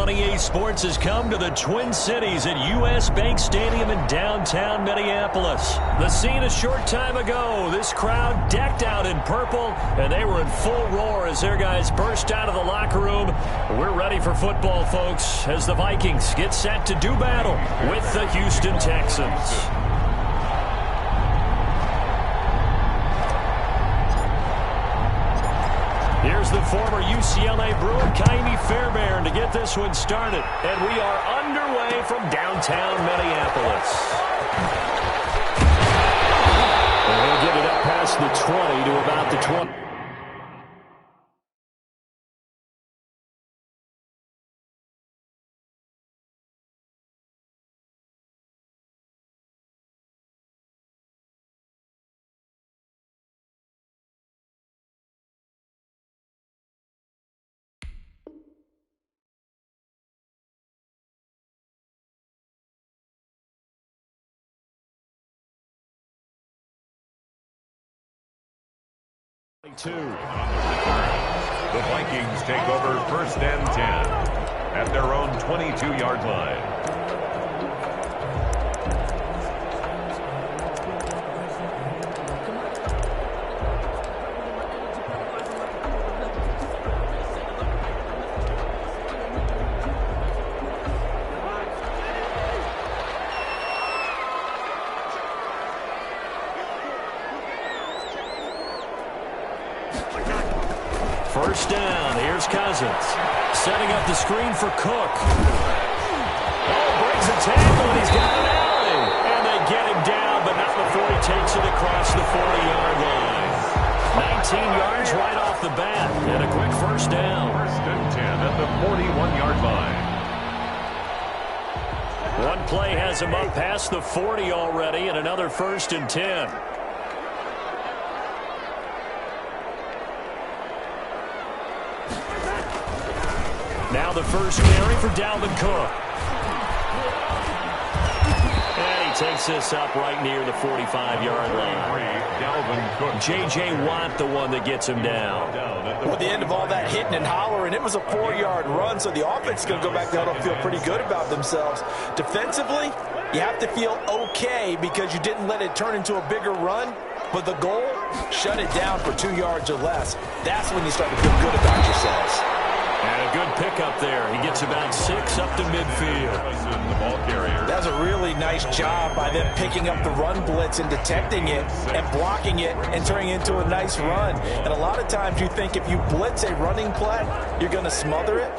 EA Sports has come to the Twin Cities at U.S. Bank Stadium in downtown Minneapolis. The scene a short time ago, this crowd decked out in purple, and they were in full roar as their guys burst out of the locker room. We're ready for football, folks, as the Vikings get set to do battle with the Houston Texans. Here's the former UCLA Bruin, Ka'imi Fairbairn, to get this one started. And we are underway from downtown Minneapolis. And he'll get it up past the 20 to about the 20. The Vikings take over 1st and 10 at their own 22-yard line. First down, here's Cousins. Setting up the screen for Cook. Oh, breaks a tackle, and he's got an alley. And they get him down, but not before he takes it across the 40-yard line. 19 yards right off the bat, and a quick first down. 1st and 10 at the 41-yard line. One play has him up past the 40 already, and another 1st and 10. Now the first carry for Dalvin Cook. And he takes this up right near the 45-yard line. Dalvin Cook. J.J. Watt, the one that gets him down. Well, at the end of all that hitting and hollering, it was a 4-yard run, so the offense is going to go back down and feel pretty good about themselves. Defensively, you have to feel okay because you didn't let it turn into a bigger run. But the goal, shut it down for 2 yards or less. That's when you start to feel good about yourselves. And a good pickup there. He gets about 6 up to midfield. The ball carrier. That's a really nice job by them picking up the run blitz and detecting it and blocking it and turning it into a nice run. And a lot of times you think if you blitz a running play, you're going to smother it.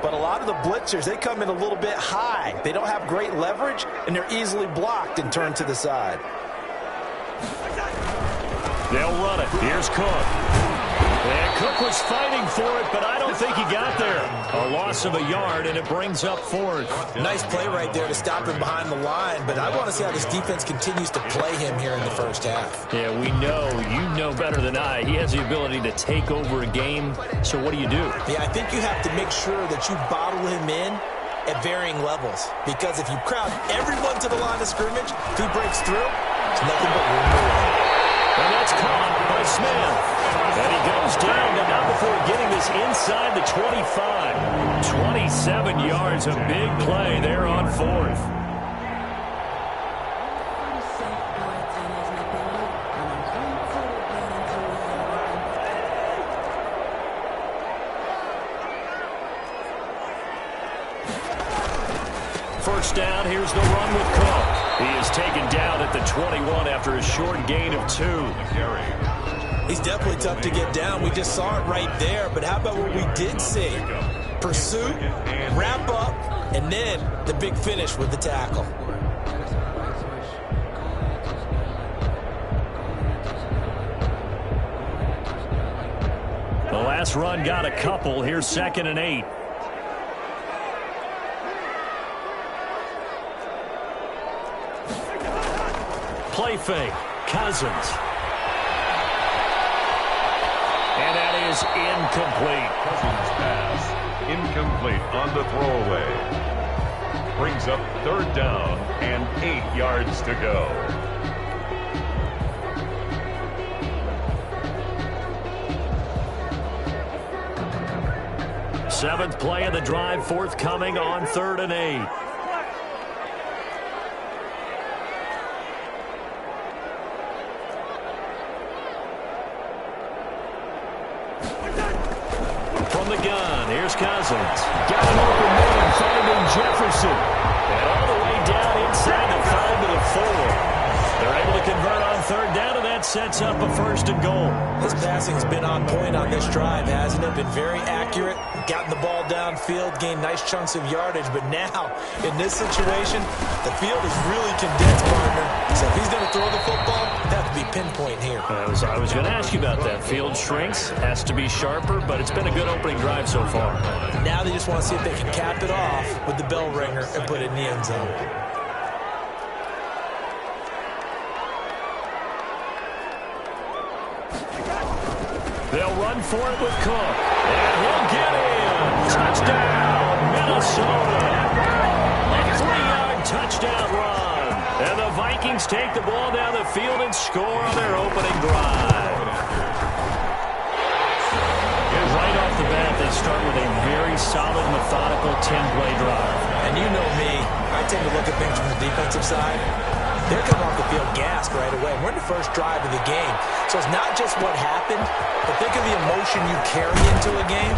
But a lot of the blitzers, they come in a little bit high. They don't have great leverage, and they're easily blocked and turned to the side. They'll run it. Here's Cook. And Cook was fighting for it, but I don't think he got there. A loss of a yard, and it brings up 4th. Nice play right there to stop him behind the line, but I want to see how this defense continues to play him here in the first half. Yeah, we know. You know better than I. He has the ability to take over a game, so what do you do? Yeah, I think you have to make sure that you bottle him in at varying levels, because if you crowd everyone to the line of scrimmage, if he breaks through, it's nothing but room to run. And that's caught by Smith. And he goes down, but not before getting this inside the 25. 27 yards, a big play there on 4th. First down, here's the run with Cook. He is taken down at the 21 after a short gain of 2. He's definitely tough to get down. We just saw it right there. But how about what we did see? Pursuit, wrap up, and then the big finish with the tackle. The last run got a couple. Here's 2nd and 8. Play fake. Cousins. And that is incomplete. Cousins' pass incomplete on the throwaway. Brings up 3rd down and 8 yards to go. 7th play of the drive forthcoming on 3rd and 8. From the gun, here's Cousins. Got an open man, finding Jefferson. And all the way down inside the 5 to the 4. They're able to convert on 3rd down, and that sets up a 1st and goal. This passing's been on point on this drive, hasn't it? Been very accurate, gotten the ball downfield, gained nice chunks of yardage. But now, in this situation, the field is really condensed, partner. So if he's going to throw the football, that would be pinpoint here. I was going to ask you about that. Field shrinks, has to be sharper, but it's been a good opening drive so far. Now they just want to see if they can cap it off with the bell ringer and put it in the end zone. They'll run for it with Cook. And he'll get in. Touchdown, Minnesota. 3-yard touchdown run. And the Vikings take the ball down the field and score on their opening drive. Right off the bat, they start with a very solid, methodical 10-play drive. And you know me, I take a look at things from the defensive side. They're coming off the field gassed right away. We're in the first drive of the game. So it's not just what happened, but think of the emotion you carry into a game.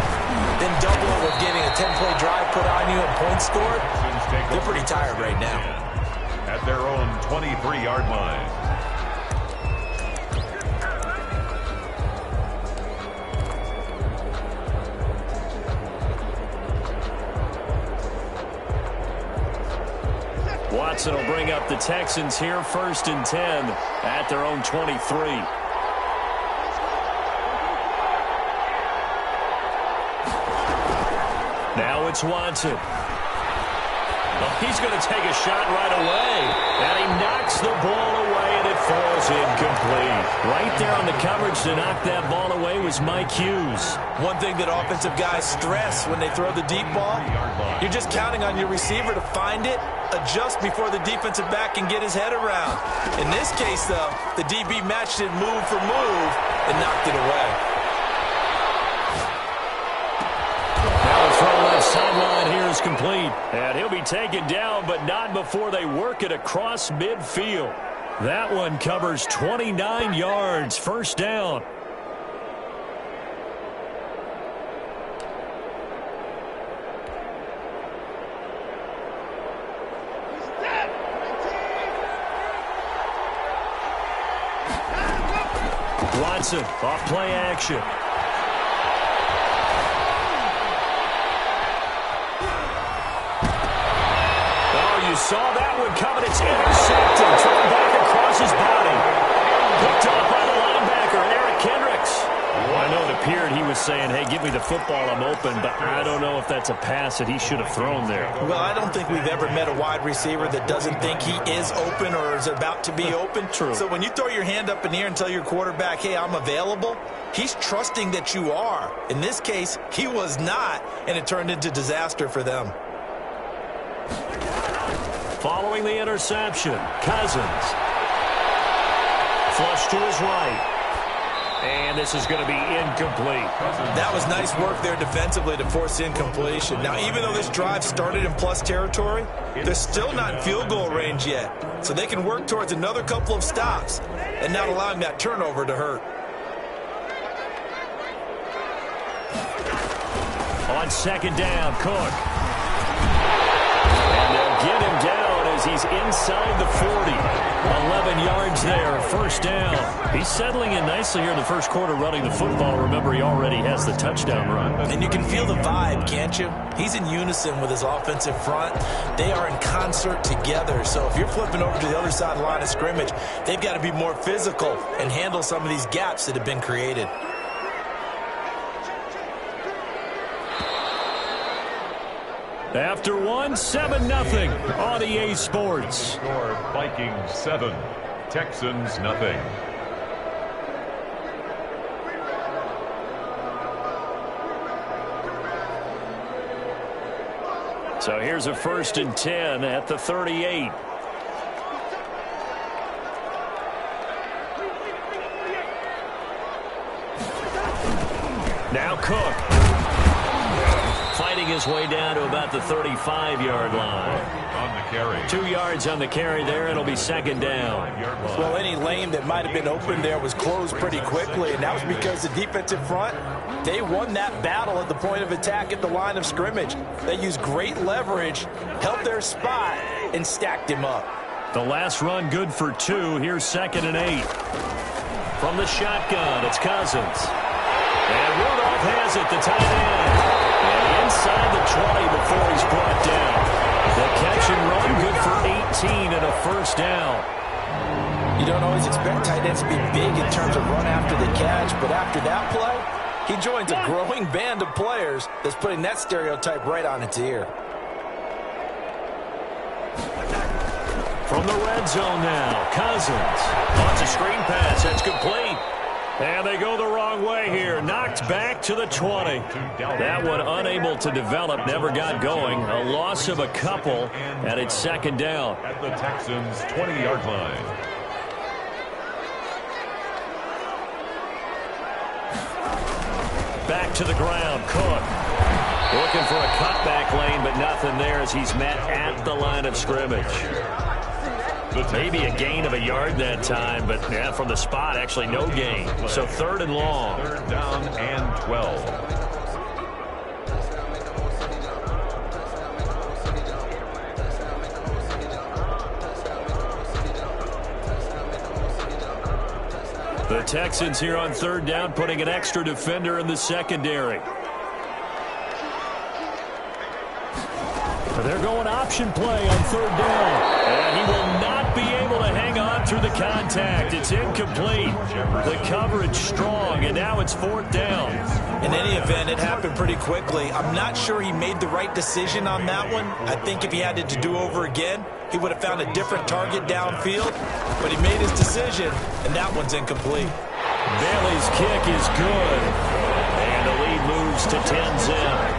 Then double it with getting a 10-play drive put on you and points scored. They're pretty tired right now. At their own 23-yard line. Watson will bring up the Texans here, 1st and 10 at their own 23. Now it's Watson. Well, he's going to take a shot right away. And he knocks the ball away, and it falls incomplete. Right there on the coverage to knock that ball away was Mike Hughes. One thing that offensive guys stress when they throw the deep ball, you're just counting on your receiver to find it, adjust before the defensive back can get his head around. In this case, though, the DB matched it move for move and knocked it away. Now the throw left sideline here is complete. And he'll be taken down, but not before they work it across midfield. That one covers 29 yards, 1st down. Watson off play action. Oh, you saw that one coming. It's intercepted. Thrown back across his body. Picked off by the linebacker, Eric Kendricks. I know it appeared he was saying, hey, give me the football, I'm open, but I don't know if that's a pass that he should have thrown there. Well, I don't think we've ever met a wide receiver that doesn't think he is open or is about to be open. True. So when you throw your hand up in the air and tell your quarterback, hey, I'm available, he's trusting that you are. In this case, he was not, and it turned into disaster for them. Following the interception, Cousins. Flush to his right. And this is going to be incomplete. That was nice work there defensively to force incompletion. Now, even though this drive started in plus territory, they're still not in field goal range yet. So they can work towards another couple of stops and not allowing that turnover to hurt. On 2nd down, Cook. And they'll get him down as he's inside the 40. 11 yards there, 1st down. He's settling in nicely here in the first quarter running the football. Remember, he already has the touchdown run. And you can feel the vibe, can't you? He's in unison with his offensive front. They are in concert together. So if you're flipping over to the other side of the line of scrimmage, they've got to be more physical and handle some of these gaps that have been created. After one, 7-0 on EA Sports. Score Vikings 7, Texans nothing. So here's a 1st and 10 at the 38. Now Cook. his way down to about the 35-yard line. On the carry. 2 yards on the carry there. It'll be second down. Well, any lane that might have been open there was closed pretty quickly, and that was because the defensive front, they won that battle at the point of attack at the line of scrimmage. They used great leverage, held their spot, and stacked him up. The last run good for 2. Here's 2nd and 8. From the shotgun, it's Cousins. And Rudolph has it, the tight end. And inside the 20 before he's brought down. The catch and run good for 18 and a first down. You don't always expect tight ends to be big in terms of run after the catch, but after that play, he joins a growing band of players that's putting that stereotype right on its ear. From the red zone now, Cousins. Launches a screen pass, that's complete. And they go the wrong way here. Knocked back to the 20. That one unable to develop, never got going. A loss of a couple, and it's second down. At the Texans' 20-yard line. Back to the ground, Cook. Looking for a cutback lane, but nothing there as he's met at the line of scrimmage. Maybe a gain of a yard that time, but yeah, from the spot, actually no gain. So 3rd and long. 3rd down and 12. The Texans here on 3rd down, putting an extra defender in the secondary. They're going option play on 3rd down. And he will not be able to hang on through the contact. It's incomplete. The coverage strong, and now it's 4th down. In any event, it happened pretty quickly. I'm not sure he made the right decision on that one. I think if he had it to do over again, he would have found a different target downfield. But he made his decision, and that one's incomplete. Bailey's kick is good. And the lead moves to 10-zip.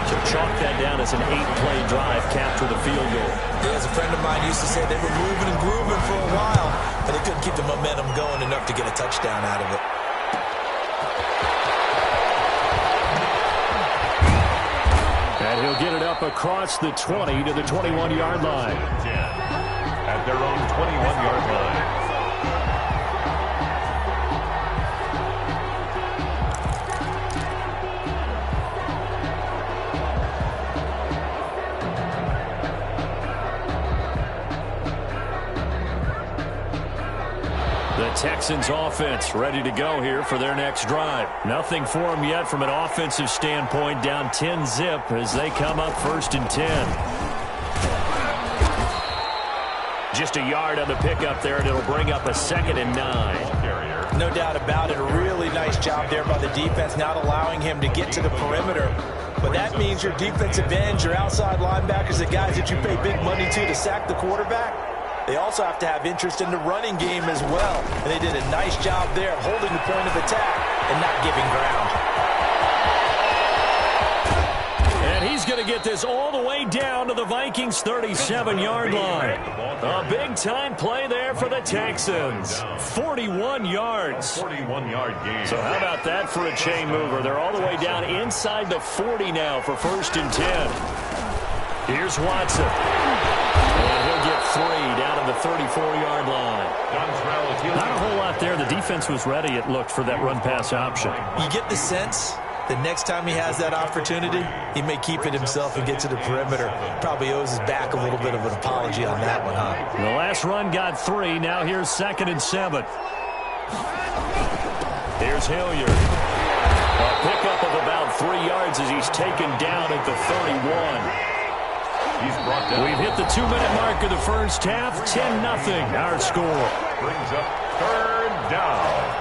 So chalk that down as an 8-play drive, capture the field goal. Yeah, as a friend of mine used to say, they were moving and grooving for a while, but they couldn't keep the momentum going enough to get a touchdown out of it. And he'll get it up across the 20 to the 21-yard line. 10 at their own 21-yard line. Texans offense ready to go here for their next drive. Nothing for them yet from an offensive standpoint, down 10-zip as they come up 1st and 10. Just a yard on the pickup there, and it'll bring up a 2nd and 9. No doubt about it. A really nice job there by the defense, not allowing him to get to the perimeter. But that means your defensive ends, your outside linebackers, the guys that you pay big money to sack the quarterback, they also have to have interest in the running game as well. And they did a nice job there of holding the point of attack and not giving ground. And he's going to get this all the way down to the Vikings' 37-yard line. A big-time play there for the Texans. 41 yards. 41-yard gain. So how about that for a chain mover? They're all the way down inside the 40 now for 1st and 10. Here's Watson. And he'll get 3 down to the 34-yard line. Not a whole lot there. The defense was ready, it looked, for that run-pass option. You get the sense the next time he has that opportunity, he may keep it himself and get to the perimeter. Probably owes his back a little bit of an apology on that one, huh? The last run got 3. Now here's 2nd and 7. Here's Hilliard. A pickup of about 3 yards as he's taken down at the 31. He's brought down. We've hit the 2-minute mark of the first half. 10-0 our score. Brings up 3rd down.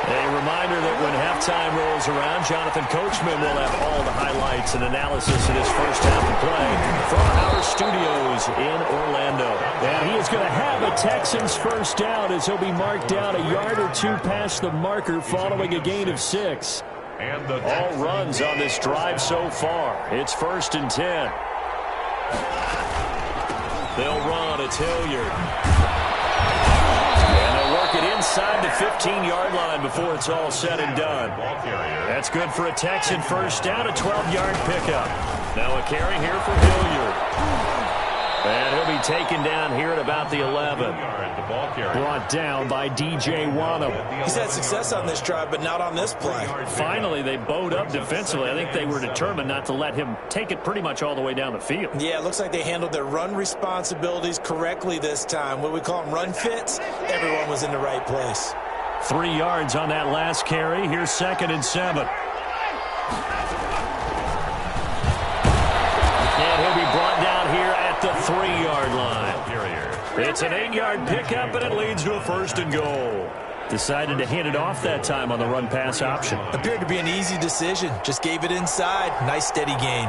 A reminder that when halftime rolls around, Jonathan Coachman will have all the highlights and analysis of this first half of play from our studios in Orlando. And he is going to have a Texans first down as he'll be marked down a yard or 2 past the marker following a gain of 6. And the all runs on this drive so far. It's 1st and 10. They'll run. It's Hilliard. it inside the 15-yard line before it's all said and done. That's good for a Texan first down, a 12-yard pickup. Now a carry here for Hilliard. And he'll be taken down here at about the 11. Brought down by DJ Wonnum. He's had success on this drive, but not on this play. Finally, they bowed up defensively. I think they were determined not to let him take it pretty much all the way down the field. Yeah, it looks like they handled their run responsibilities correctly this time. What we call them run fits, everyone was in the right place. 3 yards on that last carry. Here's 2nd and 7. And he'll be brought down here at the 3-yard line. It's an 8-yard pickup, and it leads to a 1st and goal. Decided to hand it off that time on the run-pass option. Appeared to be an easy decision. Just gave it inside. Nice, steady gain.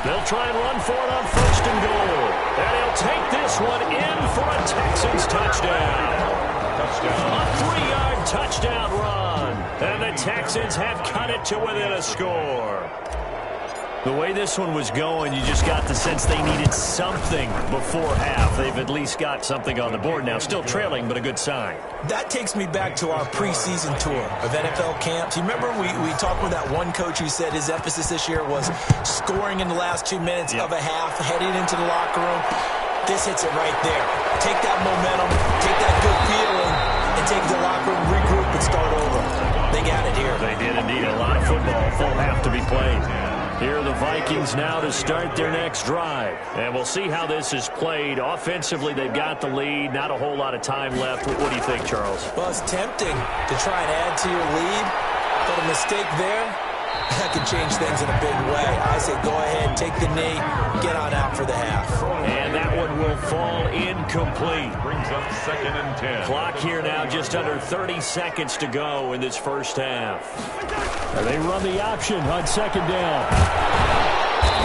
They'll try and run for it on 1st and goal. And he'll take this one in for a Texans touchdown. A 3-yard touchdown run. And the Texans have cut it to within a score. The way this one was going, you just got the sense they needed something before half. They've at least got something on the board now. Still trailing, but a good sign. That takes me back to our preseason tour of NFL camps. You remember we talked with that one coach who said his emphasis this year was scoring in the last 2 minutes of a half, heading into the locker room. This hits it right there. Take that momentum, take that good feeling, and take the locker room, regroup, and start over. They got it here. They did indeed. A lot of football, full half to be played. Here are the Vikings now to start their next drive. And we'll see how this is played. Offensively, they've got the lead. Not a whole lot of time left. What do you think, Charles? Well, it's tempting to try and add to your lead. But a mistake there, that could change things in a big way. I say go ahead, take the knee, get on out for the half. And that one will fall incomplete. Brings up 2nd and 10. Clock here now, just under 30 seconds to go in this first half. And they run the option on 2nd down.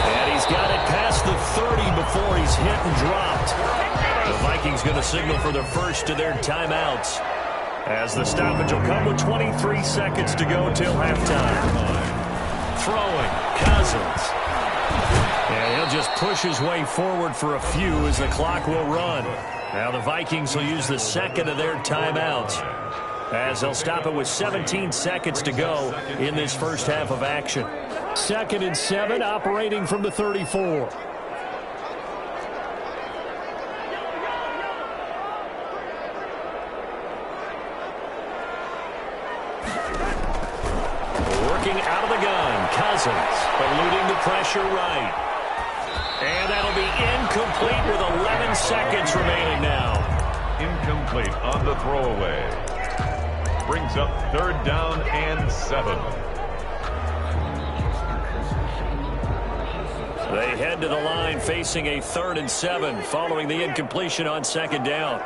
And he's got it past the 30 before he's hit and dropped. The Vikings going to signal for the first of their timeouts, as the stoppage will come with 23 seconds to go till halftime. Throwing, Cousins. And he'll just push his way forward for a few as the clock will run. Now the Vikings will use the second of their timeouts, as they'll stop it with 17 seconds to go in this first half of action. 2nd and 7, operating from the 34. Working out of the gun, Cousins, eluding the pressure right. And that'll be incomplete with 11 seconds remaining now. Incomplete on the throwaway. Brings up 3rd down and 7. They head to the line facing a 3rd and 7 following the incompletion on 2nd down.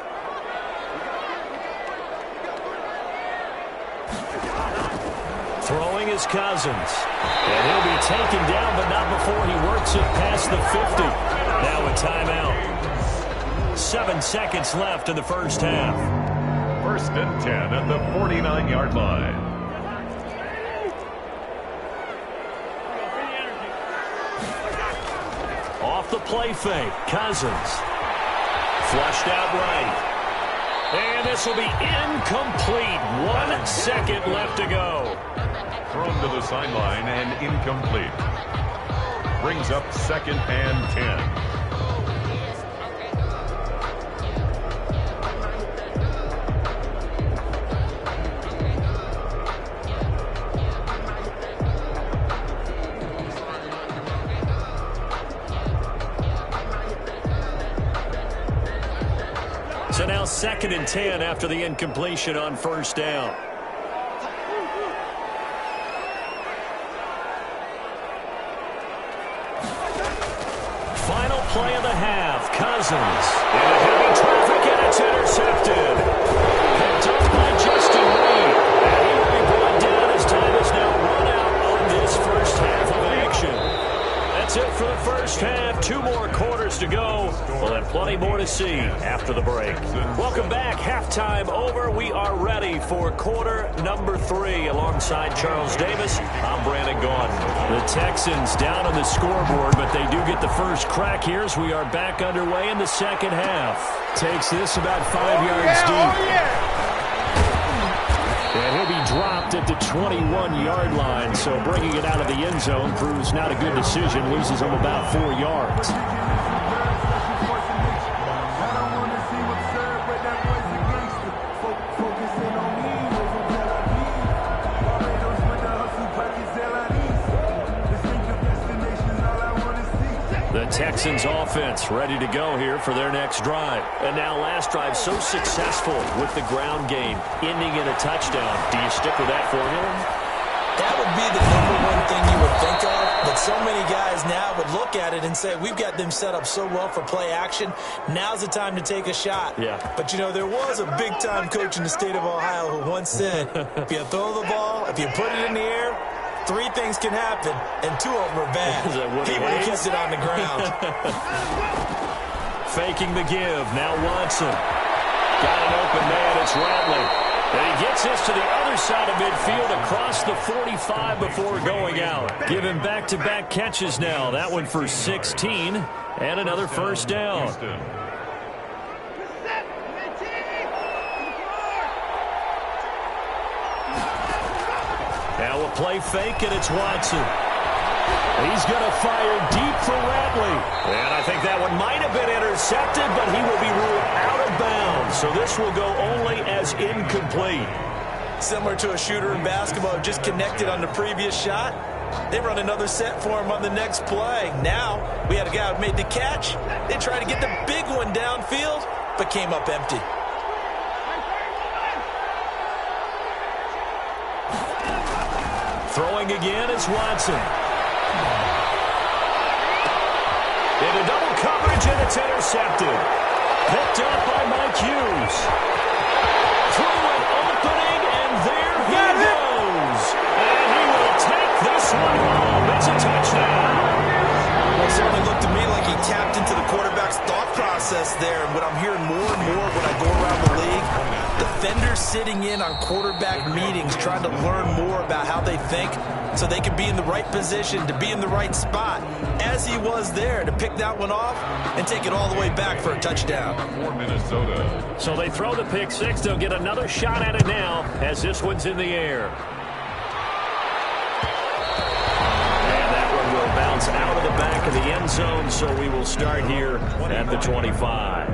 Throwing is Cousins. And he'll be taken down, but not before he works it past the 50. Now a timeout. 7 seconds left in the first half. 1st and 10 at the 49-yard line. Off the play fake, Cousins. Flushed out right. And this will be incomplete. 1 second left to go. Thrown to the sideline and incomplete. Brings up 2nd and 10. So now 2nd and 10 after the incompletion on 1st down. Final play of the half. Cousins in heavy traffic, and it's intercepted. Picked up by Justin Reed. And he will be brought down as time is now run out on this first half of action. That's it for the first half. 2 more quarters to go. We'll have plenty more to see after the break. Welcome back. Halftime. halftime over. We are ready for quarter number 3. Alongside Charles Davis, I'm Brandon Gaudin. The Texans down on the scoreboard, but they do get the first crack here as we are back underway in the second half. Takes this about 5 yards deep. And he'll be dropped at the 21-yard line, so bringing it out of the end zone proves not a good decision. Loses him about 4 yards. The Texans offense ready to go here for their next drive. And now last drive so successful with the ground game, ending in a touchdown. Do you stick with that formula? That would be the #1 thing you would think of, but so many guys now would look at it and say, we've got them set up so well for play action. Now's the time to take a shot. Yeah. But, you know, there was a big-time coach in the state of Ohio who once said, if you throw the ball, if you put it in the air, 3 things can happen, and 2 of them are bad. He would have kept it on the ground. Faking the give. Now Watson. Got an open man. It's Ratley. And he gets this to the other side of midfield across the 45 before going out. Give him back-to-back catches now. That one for 16 and another first down. Now a play fake, and it's Watson. He's going to fire deep for Ratley. And I think that one might have been intercepted, but he will be ruled out of bounds. So this will go only as incomplete. Similar to a shooter in basketball who just connected on the previous shot. They run another set for him on the next play. Now we had a guy who made the catch. They tried to get the big one downfield, but came up empty. Throwing again is Watson. Into double coverage, and it's intercepted. Picked up by Mike Hughes. Through an opening, and there he goes. And he will take this one home. It's a touchdown. Well, it certainly looked to me like he tapped into the quarterback's thought process there. And what I'm hearing more and more when I go around the league, defenders sitting in on quarterback meetings trying to learn more about how they think so they can be in the right position, to be in the right spot, as he was there, to pick that one off and take it all the way back for a touchdown. For Minnesota. So they throw the pick six. They'll get another shot at it now as this one's in the air. And that one will bounce out of the back of the end zone, so we will start here at the 25.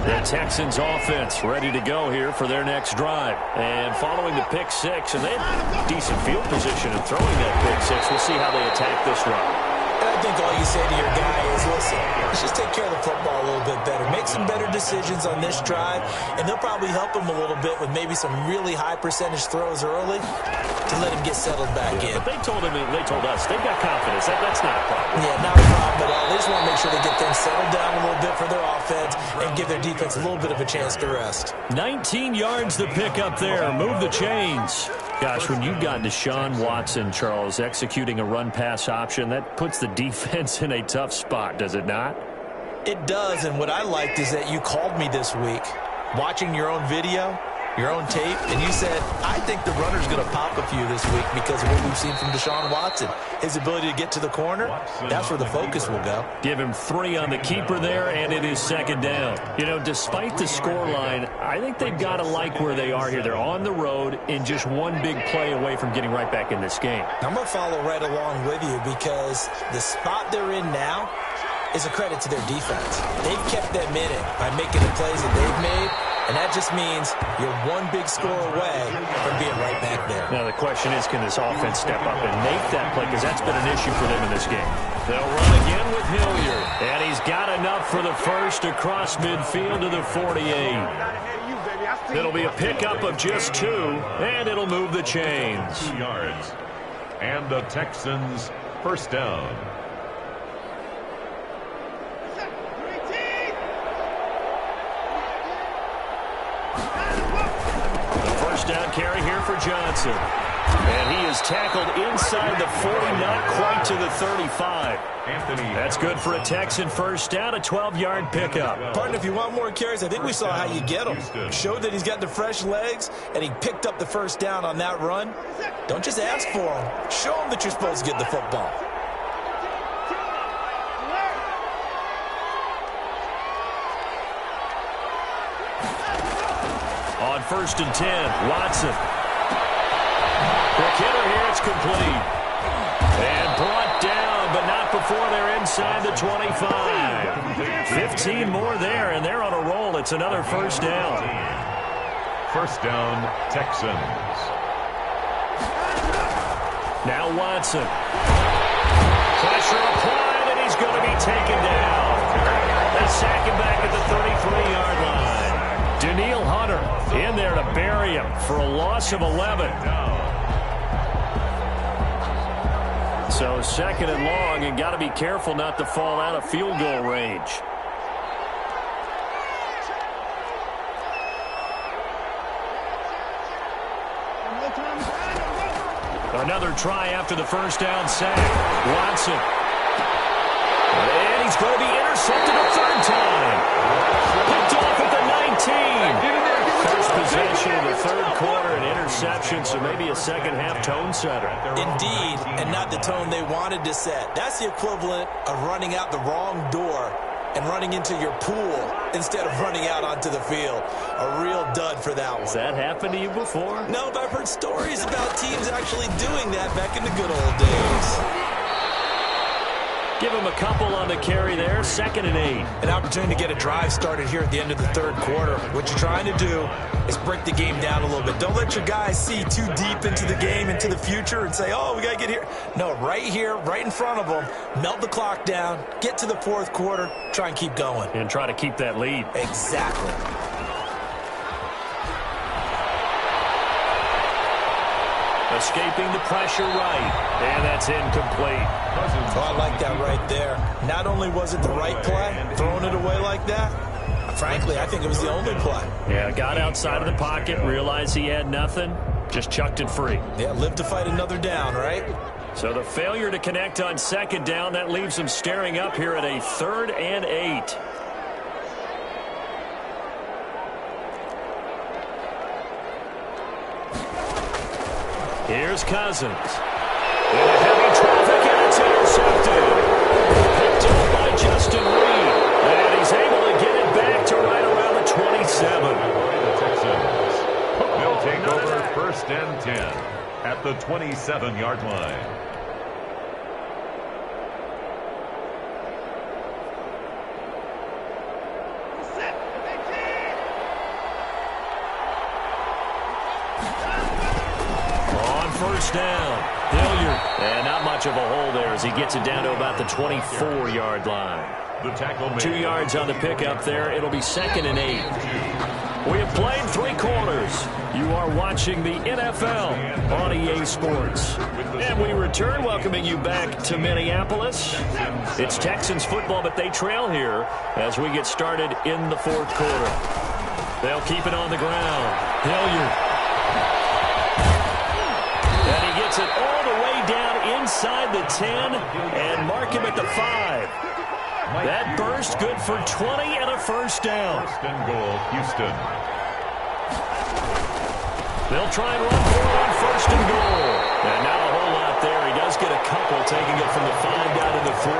The Texans offense ready to go here for their next drive. And following the pick six, and they have decent field position in throwing that pick six. We'll see how they attack this run. And I think all you say to your guy is, listen, let's just take care of the football a little bit better. Make some better decisions on this drive, and they'll probably help him a little bit with maybe some really high percentage throws early to let him get settled back in. But they told us, they've got confidence. That's not a problem. Yeah, not a problem at all. They just want to make sure they get things settled down a little bit for their offense and give their defense a little bit of a chance to rest. 19 yards the pick up there. Move the chains. Gosh, when you've got Deshaun Watson, Charles, executing a run-pass option, that puts the defense in a tough spot, does it not? It does, and what I liked is that you called me this week, watching your own video, your own tape, and you said, I think the runner's going to pop a few this week because of what we've seen from Deshaun Watson. His ability to get to the corner, that's where the focus will go. Give him 3 on the keeper there, and it is second down. You know, despite the scoreline, I think they've got to like where they are here. They're on the road and just one big play away from getting right back in this game. I'm going to follow right along with you because the spot they're in now is a credit to their defense. They've kept them in it by making the plays that they've made, and that just means you're one big score away from being right back there. Now the question is, can this offense step up and make that play? Because that's been an issue for them in this game. They'll run again with Hilliard. And he's got enough for the first across midfield to the 48. It'll be a pickup of just 2, and it'll move the chains. 2 yards. And the Texans first down. First down carry here for Johnson. And he is tackled inside the 40, not quite to the 35. That's good for a Texan first down, a 12-yard pickup. Partner, if you want more carries, I think we saw how you get them. Showed that he's got the fresh legs, and he picked up the first down on that run. Don't just ask for them. Show them that you're supposed to get the football. On 1st and 10, Watson. Quick hitter here, it's complete. And brought down, but not before they're inside the 25. 15 more there, and they're on a roll. It's another first down. First down, Texans. Now Watson. Pressure applied, and he's going to be taken down. They sack him back at the 33-yard line. Danielle Hunter in there to bury him for a loss of 11. So 2nd and long, and got to be careful not to fall out of field goal range. Another try after the first down sack. Watson. And he's going to be intercepted a 3rd time. Picked off at the 19. First possession of the 3rd quarter, an interception, so maybe a second-half tone setter. Indeed, and not the tone they wanted to set. That's the equivalent of running out the wrong door and running into your pool instead of running out onto the field. A real dud for that one. Has that happened to you before? No, but I've heard stories about teams actually doing that back in the good old days. Give him a couple on the carry there. 2nd and 8. An opportunity to get a drive started here at the end of the 3rd quarter. What you're trying to do is break the game down a little bit. Don't let your guys see too deep into the game, into the future, and say, oh, we got to get here. No, right here, right in front of them. Melt the clock down. Get to the 4th quarter. Try and keep going. And try to keep that lead. Exactly. Escaping the pressure right. And that's incomplete. Oh, I like that right there. Not only was it the right play, throwing it away like that, frankly, I think it was the only play. Yeah, got outside of the pocket, realized he had nothing, just chucked it free. Yeah, live to fight another down, right? So the failure to connect on 2nd down, that leaves him staring up here at a 3rd and 8. Here's Cousins. In a heavy traffic, and it's intercepted. Picked up by Justin Reed. And he's able to get it back to right around the 27. The Texans. They'll take over 1st and 10 at the 27-yard line. First down, Hilliard. And not much of a hole there as he gets it down to about the 24-yard line. The tackle made. 2 yards on the pickup there. It'll be 2nd and 8. We have played 3 quarters. You are watching the NFL on EA Sports. And we return, welcoming you back to Minneapolis. It's Texans football, but they trail here as we get started in the 4th quarter. They'll keep it on the ground. Hilliard. Gets it all the way down inside the 10 and mark him at the 5. That burst good for 20 and a first down. 1st and goal, Houston. They'll try and run for it on 1st and goal. And not a whole lot there. He does get a couple, taking it from the 5 down to the 3.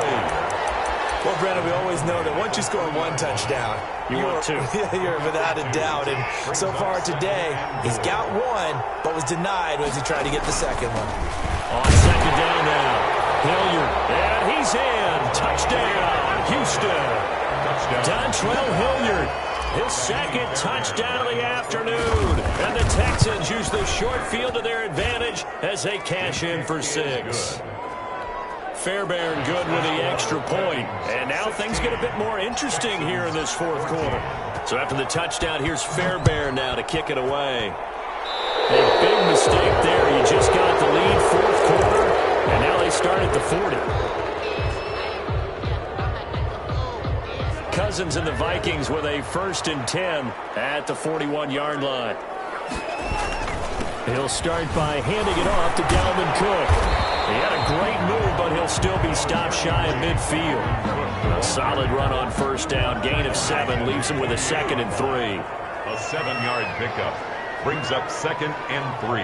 Well, Brandon, we always know that once you score 1 touchdown, you're 2. You're without a doubt. And so far today, he's got 1, but was denied as he tried to get the 2nd one. On 2nd down now, Hilliard, and he's in. Touchdown, Houston. Dontrell Hilliard, his 2nd touchdown of the afternoon. And the Texans use the short field to their advantage as they cash in for 6. Fairbairn good with the extra point. And now things get a bit more interesting here in this 4th quarter. So after the touchdown, here's Fairbairn now to kick it away. A big mistake there. You just got the lead 4th quarter, and now they start at the 40. Cousins and the Vikings with a 1st and 10 at the 41-yard line. He'll start by handing it off to Dalvin Cook. He had a great move, but he'll still be stopped shy of midfield. A solid run on first down. Gain of 7 leaves him with a 2nd and 3. A 7-yard pickup brings up 2nd and 3.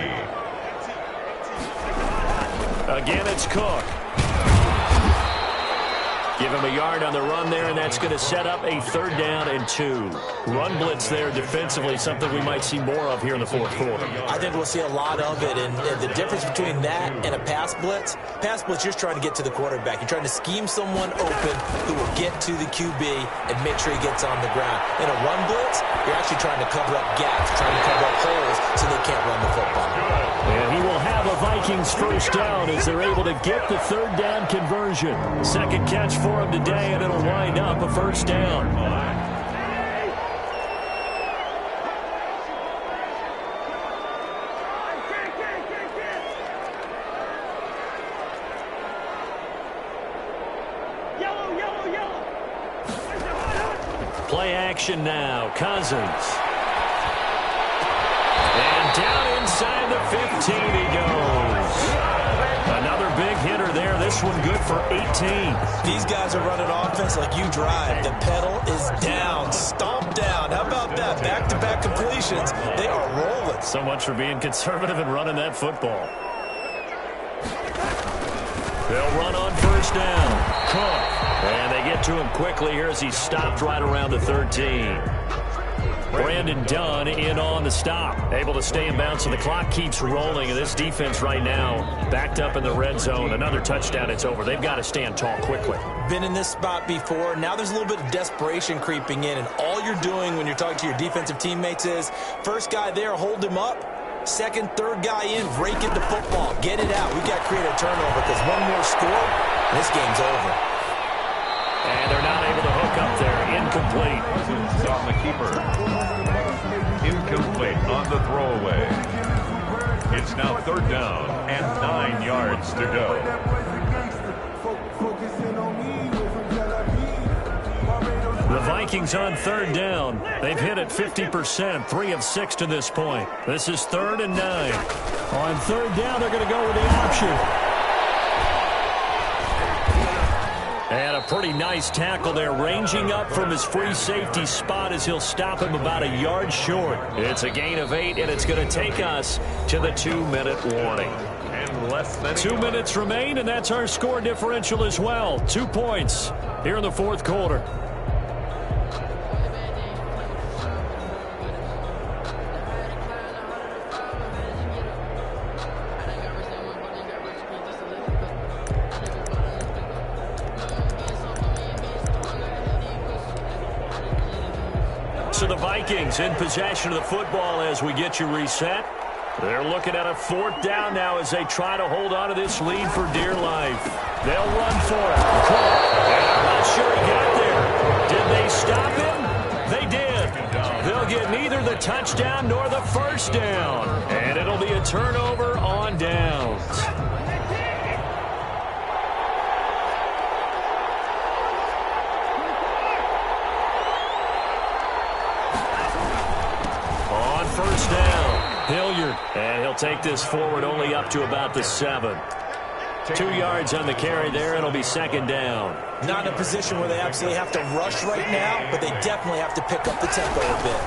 Again, it's Cook. Give him a yard on the run there, and that's going to set up a 3rd down and 2. Run blitz there defensively, something we might see more of here in the 4th quarter. I think we'll see a lot of it, and the difference between that and a pass blitz, you're just trying to get to the quarterback. You're trying to scheme someone open who will get to the QB and make sure he gets on the ground. In a run blitz, you're actually trying to cover up gaps, trying to cover up holes so they can't run the football. And he will have a Vikings 1st down as they're able to get the 3rd down conversion. 2nd catch for him today, and it'll wind up a 1st down. Play action now. Cousins. And down inside the 15 he goes. Another big hitter there. This one good for 18. These guys are running offense like you drive. The pedal is down, stomped down. How about that? Back-to-back completions. They are rolling. So much for being conservative and running that football. They'll run on 1st down. Cook. And they get to him quickly here as he's stopped right around the 13. Brandon Dunn in on the stop. Able to stay in bounds, so the clock keeps rolling. And this defense right now backed up in the red zone. Another touchdown, it's over. They've got to stand tall quickly. Been in this spot before. Now there's a little bit of desperation creeping in. And all you're doing when you're talking to your defensive teammates is, first guy there, hold him up. 2nd, 3rd guy in, break it the football. Get it out. We've got to create a turnover because one more score, and this game's over. And they're not able to hook up there. Incomplete. Cousins on the keeper. Incomplete on the throwaway. It's now 3rd down and 9 yards to go. The Vikings on 3rd down. They've hit it 50%, 3 of 6 to this point. This is 3rd and 9. On 3rd down, they're going to go with the option. And a pretty nice tackle there, ranging up from his free safety spot as he'll stop him about a yard short. It's a gain of 8, and it's going to take us to the 2-minute warning. And less than 2 minutes remain, and that's our score differential as well. 2 points here in the 4th quarter. So the Vikings in possession of the football as we get you reset. They're looking at a 4th down now as they try to hold on to this lead for dear life. They'll run for it. And I'm not sure he got there. Did they stop him? They did. They'll get neither the touchdown nor the 1st down. And it'll be a turnover on downs. On 1st down, Hilliard. And he'll take this forward only up to about the 7. 2 yards on the carry there. It'll be 2nd down. Not in a position where they absolutely have to rush right now, but they definitely have to pick up the tempo a bit.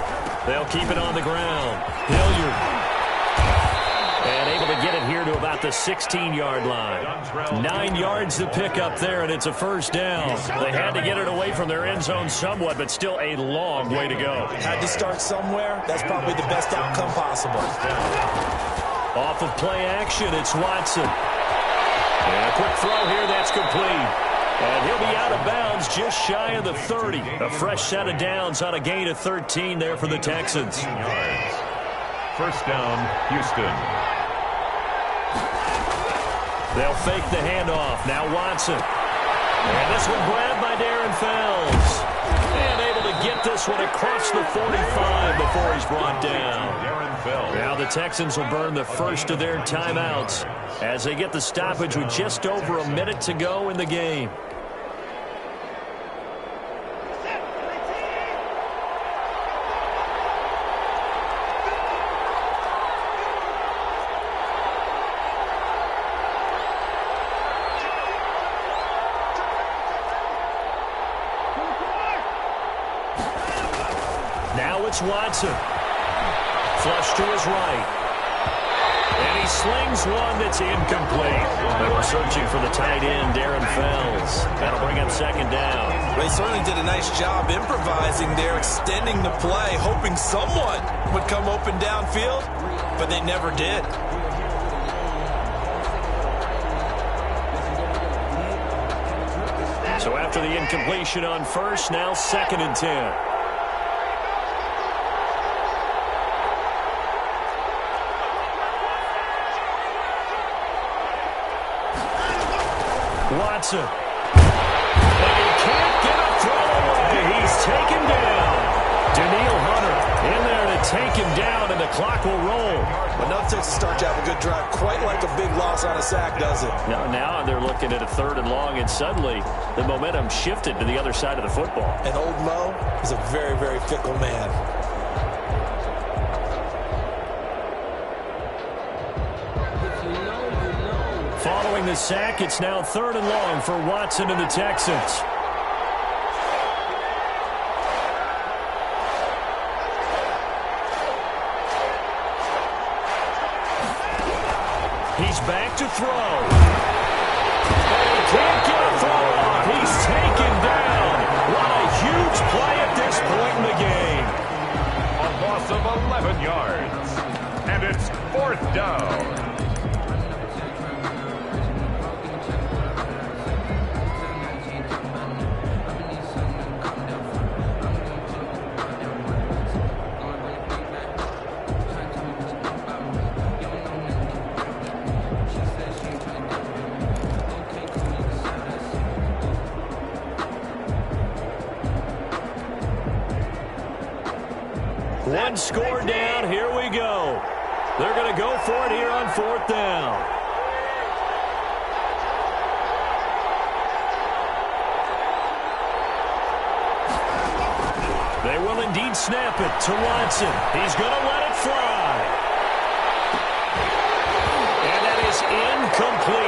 They'll keep it on the ground. Hilliard. And able to get it here to about the 16-yard line. 9 yards to pick up there, and it's a 1st down. They had to get it away from their end zone somewhat, but still a long way to go. Had to start somewhere. That's probably the best outcome possible. Off of play action, it's Watson. And a quick throw here, that's complete. And he'll be out of bounds just shy of the 30. A fresh set of downs on a gain of 13 there for the Texans. 1st down, Houston. They'll fake the handoff. Now Watson. And this one grabbed by Darren Fells. And able to get this one across the 45 before he's brought down. Now the Texans will burn the first of their timeouts as they get the stoppage with just over a minute to go in the game. it's Watson. Flush to his right. And he slings one that's incomplete. They were searching for the tight end, Darren Fells. That'll bring up second down. They certainly did a nice job improvising there, extending the play, hoping someone would come open downfield, but they never did. So after the incompletion on first, now 2nd and 10. Watson. And he can't get a throw away. He's taken down. Danielle Hunter in there to take him down, and the clock will roll. But no Texas start to have a good drive, quite like a big loss on a sack, does it? Now they're looking at a 3rd and long, and suddenly the momentum shifted to the other side of the football. And old Mo is a very, very fickle man. Following the sack, it's now 3rd and long for Watson and the Texans. He's back to throw. And he can't get a throw off. He's taken down. What a huge play at this point in the game. A loss of 11 yards. And it's 4th down. One score down. Here we go. They're going to go for it here on 4th down. They will indeed snap it to Watson. He's going to let it fly. And that is incomplete.